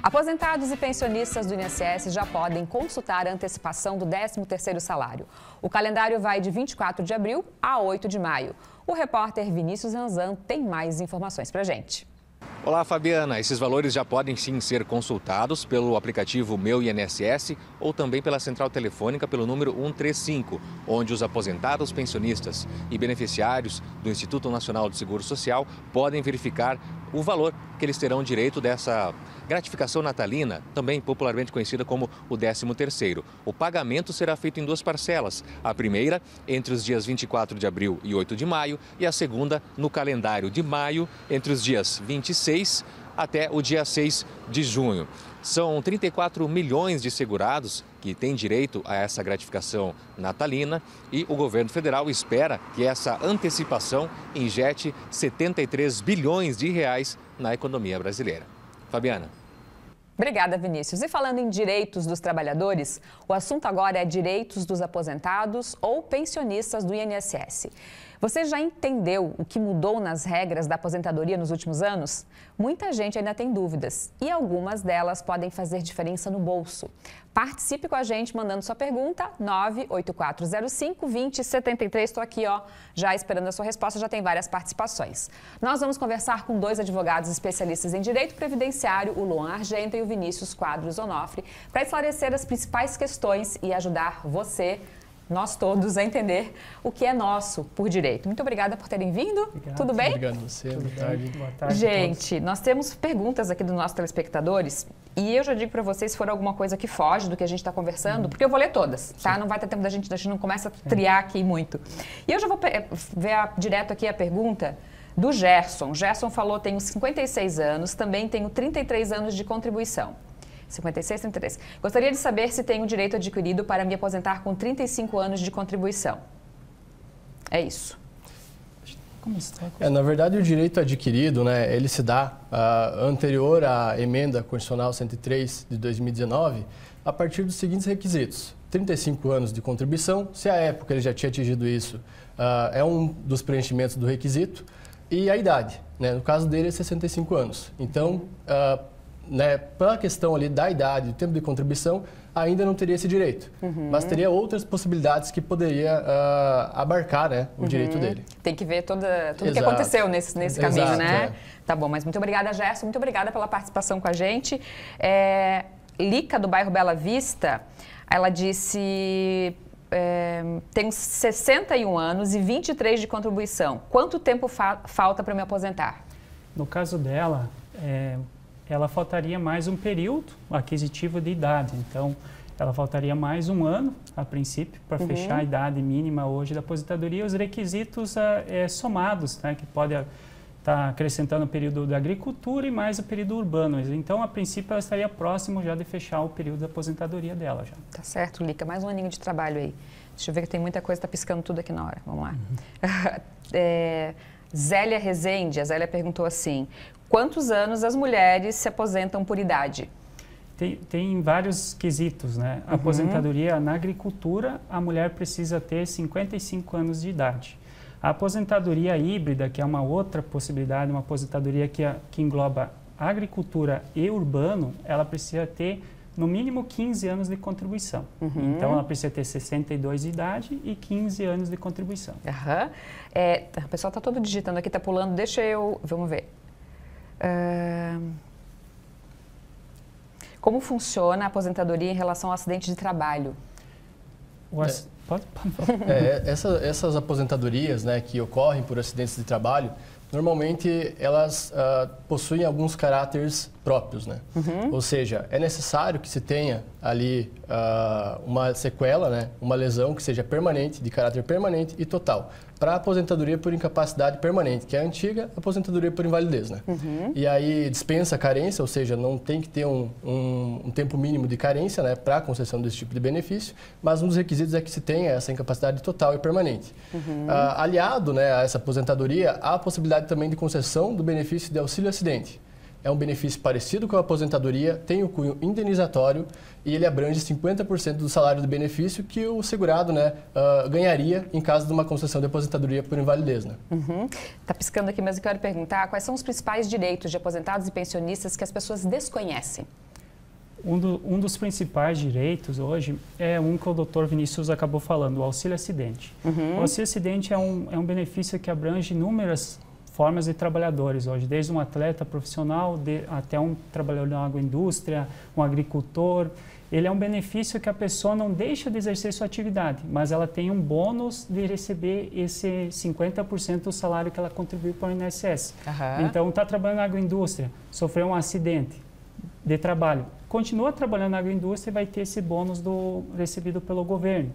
Aposentados e pensionistas do INSS já podem consultar a antecipação do 13º salário. O calendário vai de 24 de abril a 8 de maio. O repórter Vinícius Ranzan tem mais informações pra gente. Olá, Fabiana. Esses valores já podem sim ser consultados pelo aplicativo Meu INSS ou também pela central telefônica pelo número 135, onde os aposentados, pensionistas e beneficiários do Instituto Nacional de Seguro Social podem verificar o valor que eles terão direito dessa gratificação natalina, também popularmente conhecida como o 13º. O pagamento será feito em duas parcelas. A primeira entre os dias 24 de abril e 8 de maio e a segunda no calendário de maio entre os dias 26 até o dia 6 de junho. São 34 milhões de segurados que têm direito a essa gratificação natalina e o governo federal espera que essa antecipação injete 73 bilhões de reais na economia brasileira. Fabiana. Obrigada, Vinícius. E falando em direitos dos trabalhadores, o assunto agora é direitos dos aposentados ou pensionistas do INSS. Você já entendeu o que mudou nas regras da aposentadoria nos últimos anos? Muita gente ainda tem dúvidas e algumas delas podem fazer diferença no bolso. Participe com a gente mandando sua pergunta, 98405-2073. Estou aqui, já esperando a sua resposta, já tem várias participações. Nós vamos conversar com dois advogados especialistas em direito previdenciário, o Luan Argenta e o Vinícius Quadros Onofre, para esclarecer as principais questões e ajudar você, nós todos, a entender o que é nosso por direito. Muito obrigada por terem vindo. Obrigado. Tudo bem? Obrigado a você. Boa tarde. Boa tarde. Gente, nós temos perguntas aqui dos nossos telespectadores e eu já digo para vocês, se for alguma coisa que foge do que a gente está conversando, porque eu vou ler todas, tá? Não vai ter tempo a gente não começa a triar aqui muito. E eu já vou ver direto aqui a pergunta do Gerson. O Gerson falou, tenho 56 anos, também tenho 33 anos de contribuição. 56, 33. Gostaria de saber se tenho direito adquirido para me aposentar com 35 anos de contribuição. É isso. Na verdade, o direito adquirido, né, ele se dá anterior à emenda constitucional 103 de 2019, a partir dos seguintes requisitos. 35 anos de contribuição, se à época ele já tinha atingido isso, é um dos preenchimentos do requisito, e a idade, né, no caso dele é 65 anos. Então, pela questão ali da idade, do tempo de contribuição, ainda não teria esse direito. Mas teria outras possibilidades que poderia abarcar, né, o direito dele. Tem que ver tudo o que aconteceu nesse caminho, né? Tá bom, mas muito obrigada, Gerson. Muito obrigada pela participação com a gente. Lica, do bairro Bela Vista, ela disse... tenho 61 anos e 23 de contribuição. Quanto tempo falta para me aposentar? No caso dela, ela faltaria mais um período aquisitivo de idade. Então, ela faltaria mais um ano, a princípio, para fechar a idade mínima hoje da aposentadoria. Os requisitos somados, né, que pode estar acrescentando o período da agricultura e mais o período urbano. Então, a princípio, ela estaria próximo já de fechar o período da aposentadoria dela. Já. Tá certo, Lica. Mais um aninho de trabalho aí. Deixa eu ver que tem muita coisa, está piscando tudo aqui na hora. Vamos lá. Zélia Rezende, a Zélia perguntou assim, quantos anos as mulheres se aposentam por idade? Tem vários quesitos, né? A aposentadoria na agricultura, a mulher precisa ter 55 anos de idade. A aposentadoria híbrida, que é uma outra possibilidade, uma aposentadoria que engloba agricultura e urbano, ela precisa ter no mínimo 15 anos de contribuição. Então, ela precisa ter 62 de idade e 15 anos de contribuição. O pessoal está todo digitando aqui, está pulando. Vamos ver. Como funciona a aposentadoria em relação ao acidente de trabalho? Pode. Essas aposentadorias, né, que ocorrem por acidentes de trabalho, normalmente elas possuem alguns caráteres próprios, né? Ou seja, é necessário que se tenha ali uma sequela, né, uma lesão que seja permanente, de caráter permanente e total, para a aposentadoria por incapacidade permanente, que é a antiga aposentadoria por invalidez, né? E aí dispensa a carência, ou seja, não tem que ter um tempo mínimo de carência, né, para a concessão desse tipo de benefício, mas um dos requisitos é que se tenha essa incapacidade total e permanente. Aliado, né, a essa aposentadoria, há a possibilidade também de concessão do benefício de auxílio-acidente. É um benefício parecido com a aposentadoria, tem o cunho indenizatório e ele abrange 50% do salário do benefício que o segurado, né, ganharia em caso de uma concessão de aposentadoria por invalidez. Né? Tá piscando aqui, mas eu quero perguntar quais são os principais direitos de aposentados e pensionistas que as pessoas desconhecem? Um dos principais direitos hoje é um que o Dr. Vinícius acabou falando, o auxílio acidente. O auxílio acidente é um benefício que abrange inúmeras formas de trabalhadores hoje, desde um atleta profissional até um trabalhador na agroindústria, um agricultor. Ele é um benefício que a pessoa não deixa de exercer sua atividade, mas ela tem um bônus de receber esse 50% do salário que ela contribuiu para o INSS. Então, está trabalhando na agroindústria, sofreu um acidente de trabalho, continua trabalhando na agroindústria e vai ter esse bônus recebido pelo governo.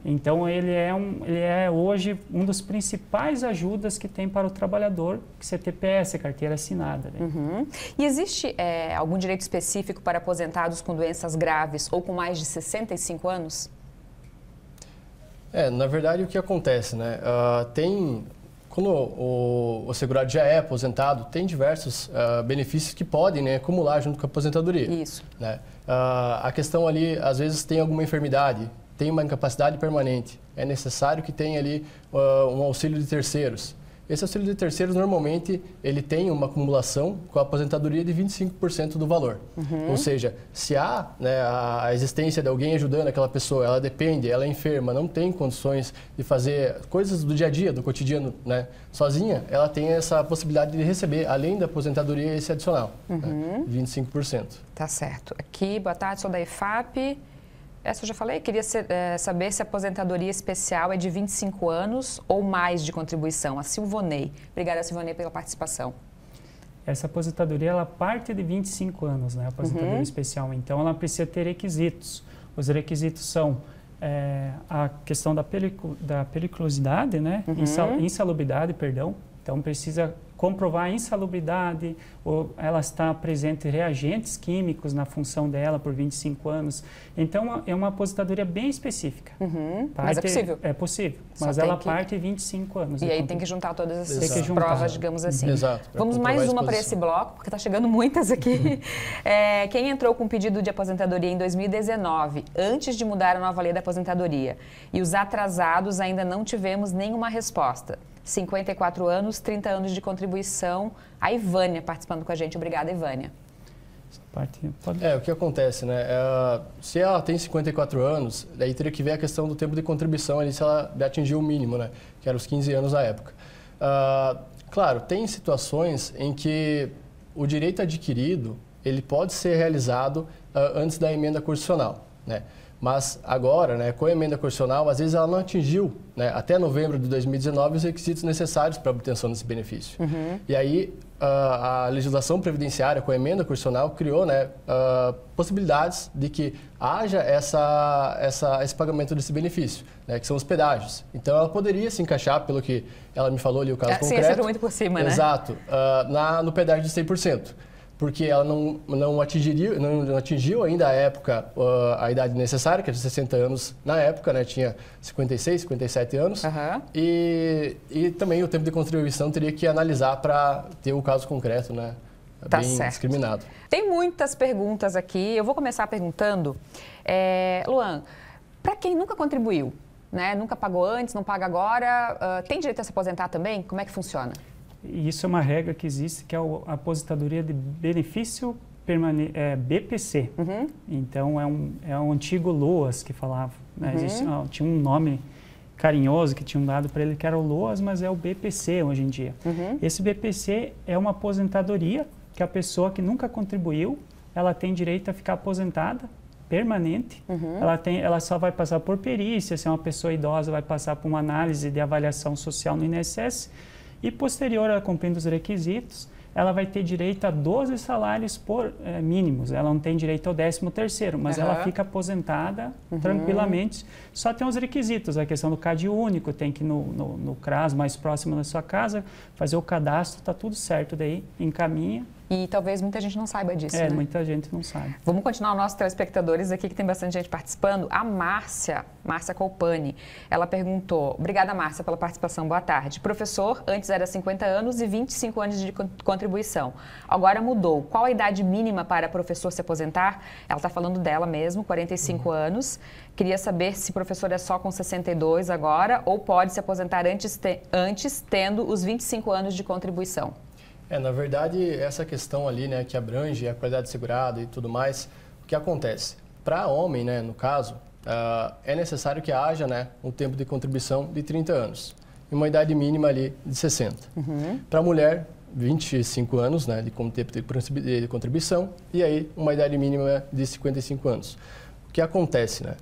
Então, ele é hoje um dos principais ajudas que tem para o trabalhador, que é TPS, carteira assinada. Né? E existe algum direito específico para aposentados com doenças graves ou com mais de 65 anos? Na verdade, o que acontece, né? Quando o segurado já é aposentado, tem diversos benefícios que podem, né, acumular junto com a aposentadoria. Isso. Né? A questão ali, às vezes, tem alguma enfermidade, tem uma incapacidade permanente. É necessário que tenha ali um auxílio de terceiros. Esse auxílio de terceiros, normalmente, ele tem uma acumulação com a aposentadoria de 25% do valor. Ou seja, se há, né, a existência de alguém ajudando aquela pessoa, ela depende, ela é enferma, não tem condições de fazer coisas do dia a dia, do cotidiano, né, sozinha, ela tem essa possibilidade de receber, além da aposentadoria, esse adicional, né, 25%. Tá certo. Aqui, boa tarde, sou da IFAP. Essa eu já falei, queria saber se a aposentadoria especial é de 25 anos ou mais de contribuição. A Silvonei. Obrigada, Silvonei, pela participação. Essa aposentadoria, ela parte de 25 anos, né? A aposentadoria especial. Então, ela precisa ter requisitos. Os requisitos são a questão da periculosidade, né? Insalubridade, perdão. Então, precisa comprovar a insalubridade, ou ela está presente reagentes químicos na função dela por 25 anos. Então, é uma aposentadoria bem específica. Mas é possível? É possível, mas ela parte de 25 anos. E aí tem que juntar todas essas provas, digamos assim. Exato. Vamos mais uma para esse bloco, porque está chegando muitas aqui. Quem entrou com pedido de aposentadoria em 2019, antes de mudar a nova lei da aposentadoria, e os atrasados ainda não tivemos nenhuma resposta. 54 anos, 30 anos de contribuição. A Ivânia participando com a gente. Obrigada, Ivânia. O que acontece, né? Se ela tem 54 anos, daí teria que ver a questão do tempo de contribuição ali, se ela atingiu o mínimo, né? Que era os 15 anos à época. Claro, tem situações em que o direito adquirido, ele pode ser realizado antes da emenda constitucional, né? Mas agora, né, com a emenda constitucional, às vezes ela não atingiu, né, até novembro de 2019, os requisitos necessários para a obtenção desse benefício. E aí, a legislação previdenciária, com a emenda constitucional, criou, né, possibilidades de que haja esse pagamento desse benefício, né, que são os pedágios. Então, ela poderia se encaixar, pelo que ela me falou ali, o caso concreto. Sim, muito por cima, né? Exato, no pedágio de 100%. Porque ela não atingiu ainda à época a idade necessária, que era de 60 anos na época, né? Tinha 56, 57 anos. E também o tempo de contribuição teria que analisar para ter o caso concreto, né? Tá bem certo. discriminado. Tem muitas perguntas aqui. Eu vou começar perguntando. Luan, para quem nunca contribuiu, né? Nunca pagou antes, não paga agora, tem direito a se aposentar também? Como é que funciona? Isso é uma regra que existe, que é a aposentadoria de benefício permanente, BPC. Então, é um antigo LOAS que falava. Né? Tinha um nome carinhoso que tinham dado para ele, que era o LOAS, mas é o BPC hoje em dia. Esse BPC é uma aposentadoria que a pessoa que nunca contribuiu, ela tem direito a ficar aposentada permanente. Ela só vai passar por perícia, se é uma pessoa idosa, vai passar por uma análise de avaliação social no INSS. E posterior a cumprindo os requisitos, ela vai ter direito a 12 salários mínimos. Ela não tem direito ao 13º, mas ela fica aposentada tranquilamente. Só tem os requisitos, a questão do CAD único, tem que ir no CRAS mais próximo da sua casa, fazer o cadastro, está tudo certo daí, encaminha. E talvez muita gente não saiba disso, né? Muita gente não sabe. Vamos continuar os nossos telespectadores aqui, que tem bastante gente participando. A Márcia Colpani, ela perguntou... Obrigada, Márcia, pela participação. Boa tarde. Professor, antes era 50 anos e 25 anos de contribuição. Agora mudou. Qual a idade mínima para professor se aposentar? Ela está falando dela mesmo, 45 anos. Queria saber se professor é só com 62 agora ou pode se aposentar antes tendo os 25 anos de contribuição. Na verdade, essa questão ali, né, que abrange a qualidade de segurado e tudo mais, O que acontece? Para homem, né, no caso, é necessário que haja, né, um tempo de contribuição de 30 anos e uma idade mínima ali de 60. Para a mulher, 25 anos, né, de tempo de contribuição e aí uma idade mínima de 55 anos. O que acontece, né?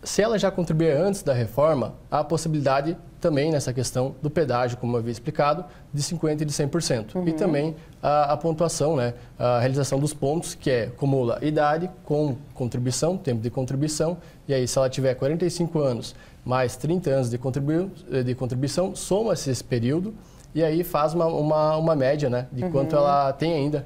Se ela já contribuir antes da reforma, há a possibilidade também nessa questão do pedágio, como eu havia explicado, de 50% e de 100%. E também a pontuação, né? A realização dos pontos, que acumula idade com contribuição, tempo de contribuição, e aí se ela tiver 45 anos mais 30 anos de contribuição, soma-se esse período e aí faz uma média, né, de quanto ela tem ainda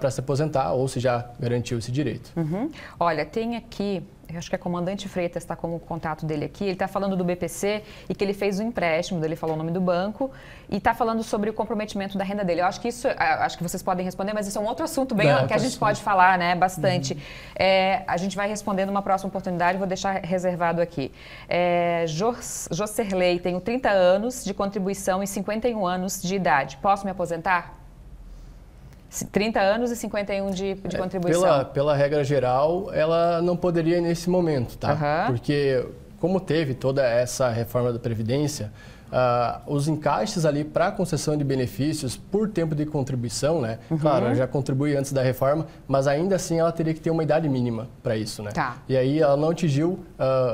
para se aposentar ou se já garantiu esse direito. Olha, tem aqui, eu acho que é Comandante Freitas, está como o contato dele aqui, ele está falando do BPC e que ele fez um empréstimo, ele falou o nome do banco e está falando sobre o comprometimento da renda dele. Eu acho que isso, acho que vocês podem responder, mas isso é um outro assunto bem que a gente pode falar, né, bastante. A gente vai responder numa próxima oportunidade, vou deixar reservado aqui. Jocerley, tenho 30 anos de contribuição e 51 anos de idade. Posso me aposentar? 30 anos e 51 de contribuição. Pela regra geral, ela não poderia nesse momento, tá? Porque como teve toda essa reforma da Previdência, os encaixes ali para a concessão de benefícios por tempo de contribuição, né? Claro, ela já contribui antes da reforma, mas ainda assim ela teria que ter uma idade mínima para isso, né? E aí ela não atingiu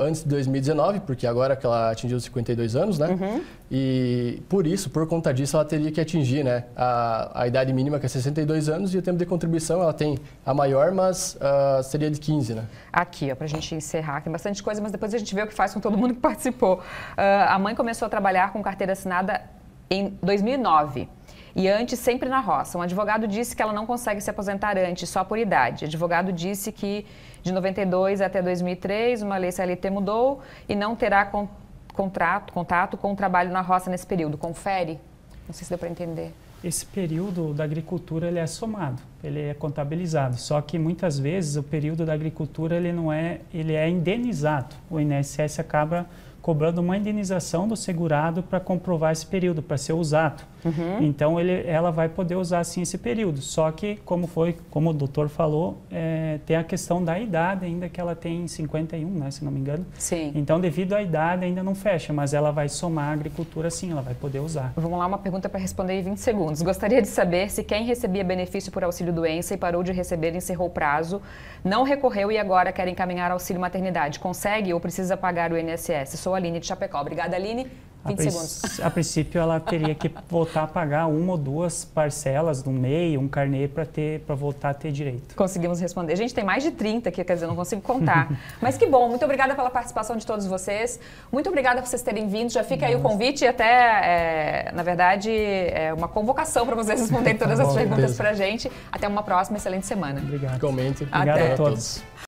antes de 2019, porque agora que ela atingiu 52 anos, né? E por isso, por conta disso, ela teria que atingir, né, a idade mínima, que é 62 anos, e o tempo de contribuição ela tem a maior, mas seria de 15, né? Aqui, ó, pra gente encerrar, tem bastante coisa, mas depois a gente vê o que faz com todo mundo que participou. A mãe começou a trabalhar com carteira assinada em 2009. E antes, sempre na roça. Um advogado disse que ela não consegue se aposentar antes, só por idade. O advogado disse que de 92 até 2003, uma lei CLT mudou e não terá contato com o trabalho na roça nesse período. Confere? Não sei se deu para entender. Esse período da agricultura ele é somado, ele é contabilizado. Só que muitas vezes o período da agricultura ele é indenizado. O INSS acaba cobrando uma indenização do segurado para comprovar esse período, para ser usado. Então, ela vai poder usar sim esse período. Só que, como o doutor falou, tem a questão da idade ainda, que ela tem 51, né, se não me engano. Sim. Então, devido à idade, ainda não fecha, mas ela vai somar a agricultura sim, ela vai poder usar. Vamos lá, uma pergunta para responder em 20 segundos. Gostaria de saber se quem recebia benefício por auxílio-doença e parou de receber, encerrou o prazo, não recorreu e agora quer encaminhar auxílio-maternidade. Consegue ou precisa pagar o INSS? Sou a Aline de Chapecó. Obrigada, Aline. 20 segundos. A princípio, ela teria que voltar a pagar uma ou duas parcelas do MEI, um carnê, para voltar a ter direito. Conseguimos responder. Gente, tem mais de 30 aqui, quer dizer, não consigo contar. Mas que bom, muito obrigada pela participação de todos vocês. Muito obrigada por vocês terem vindo. Já fica aí o convite e até, na verdade, uma convocação para vocês responderem todas as perguntas para a gente. Até uma próxima, excelente semana. Obrigado. Igualmente. Obrigado a todos.